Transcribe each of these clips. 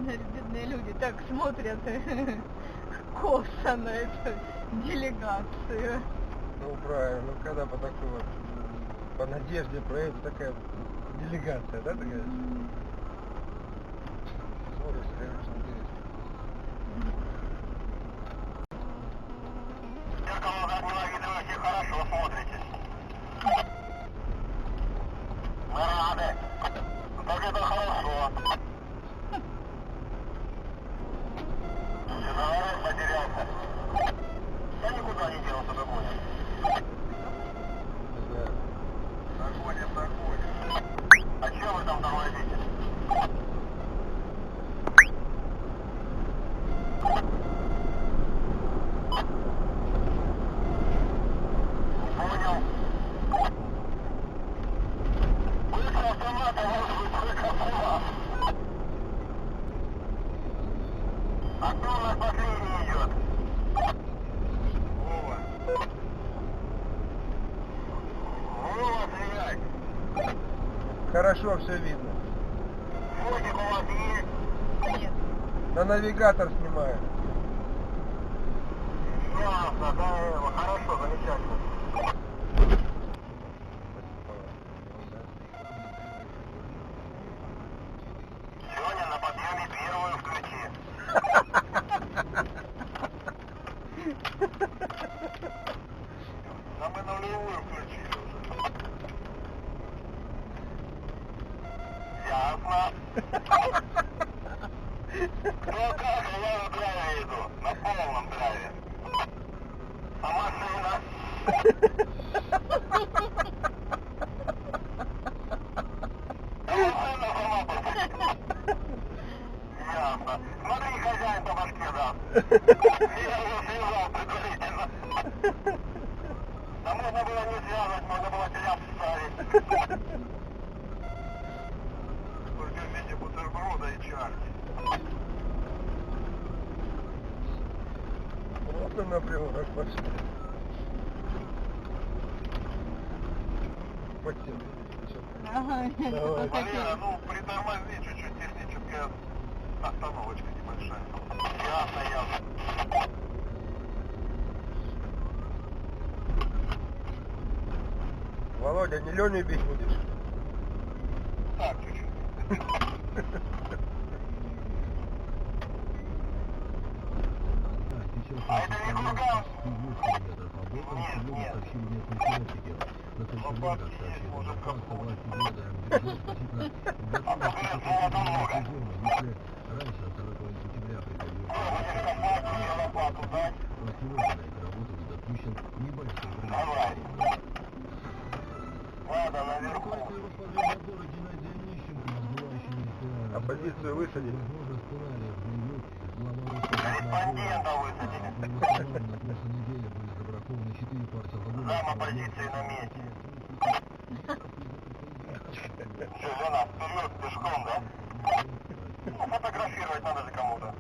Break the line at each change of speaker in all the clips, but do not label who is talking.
Бедные люди так смотрят косо на эту делегацию.
Ну правильно, ну когда по такой вот, по надежде проедет такая делегация, да, такая? Смотришь, конечно, интересно.
Зеркало заднего вида вы все хорошо смотритесь. Мы рады. Так это хорошо. Сигарет потерялся. Я никуда не делся, догоним. Догоним. А чем вы там тормозите? Понял. Быстро автомата, может быть, только фура. А кто у нас последний идет? Вова. Вова, стреляй.
Хорошо все видно.
Фотик у вас есть?
Нет.
На навигатор снимаю.
Ясно, да, хорошо, замечательно. Сегодня на подъеме первую включи. А мы нулевую включили уже. Ясно. Кто как, я в драйве иду, на полном драйве. А машина? Машина сама побудет. Ясно. Смотри, хозяин по башке даст. Я его связал предварительно. Да можно было не связывать, можно было тебя вставить. Только в виде бутерброда и чарки.
Вот он напрямую как пошли. Потем.
Ага,
Давай.
Валера, ну притормози чуть-чуть, техническая остановочка небольшая. Ясно, ясно.
Володя, не Леню бить будешь?
Так, чуть-чуть. А это не кругом? Нет, нет. Ну, бабки есть, может, как-нибудь. А то, блин, золота много. Будешь копать мне лопату дать? Давай. Ладно, наверху.
А позицию высадили?
Корреспондента высадили. Зама позиции на месте. Что, Лена, вперед, пешком, да? Ну, фотографировать надо же кому-то.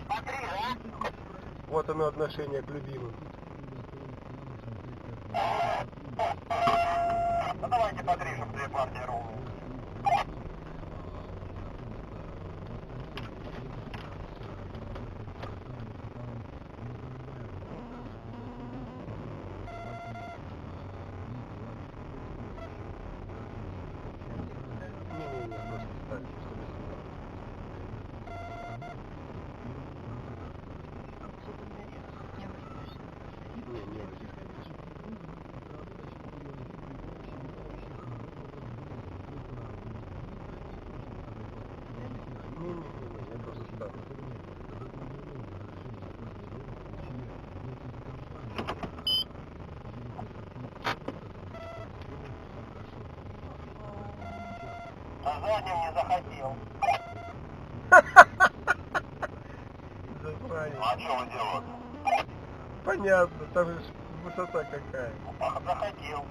Смотри, да?
Вот оно отношение к любимым.
Ну давайте подрежем две партии ровно.
Не-не-не, просто ставь, чтобы не, не будет, конечно. Не-не-не, я просто ставлю.
На заднем не захотел.
Заправил.
А что вы делаете?
Понятно, там же высота какая.
Ах, захотел.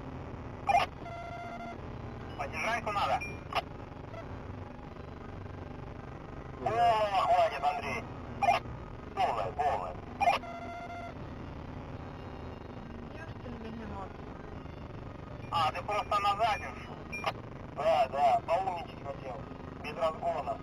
Поддержайку надо. Полная хватит, Андрей. Полная.
Я что ли бегемот?
А, ты просто на заднюю шел. Да, поумничать хотел. Без разгона.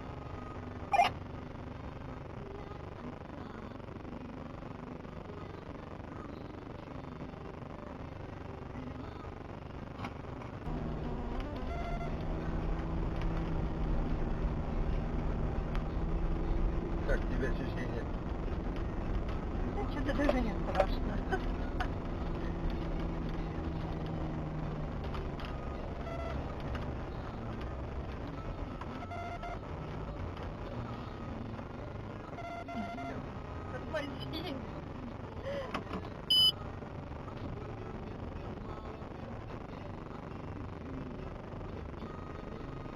Как тебе ощущения?
Да что-то даже не страшно. Тормози.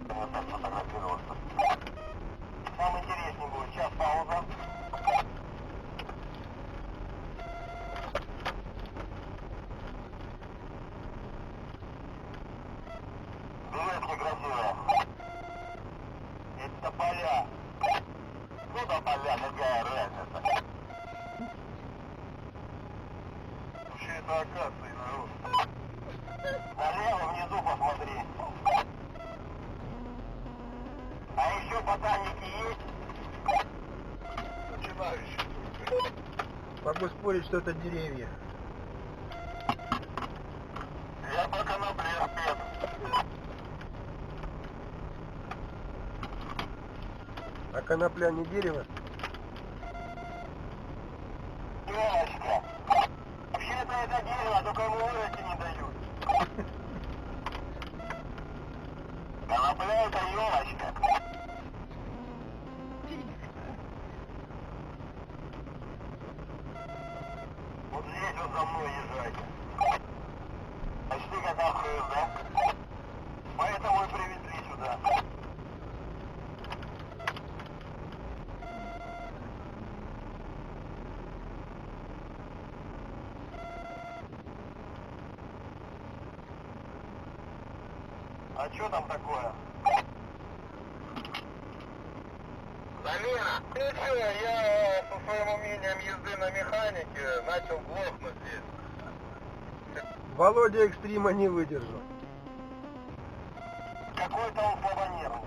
Вот так фотографироваться. Самое интереснее будет. Сейчас пауза. Билет некрасивая. Это поля. Ну да поля, какая разница. Вообще это акация, народ. Налево внизу посмотри. А еще ботаники есть? Начинающие.
Могу спорить, что это деревья.
Я по конопле спец.
А конопля не дерево?
Елочка. Вообще-то это дерево, только ему вырасти не дают. Конопля это елочка. Вот здесь вот за мной езжайте. Почти как охрыз, да? Поэтому и привезли сюда. А что там такое? Замена! Ну что, я со своим умением езды на механике начал глохнуть здесь.
Володя экстрима не выдержал.
Какой-то он слабонервный.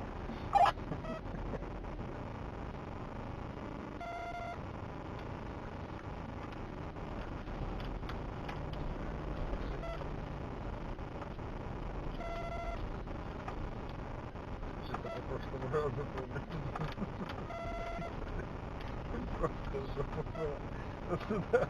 Что-то по прошлому разу было. Просто жопа была. Сюда.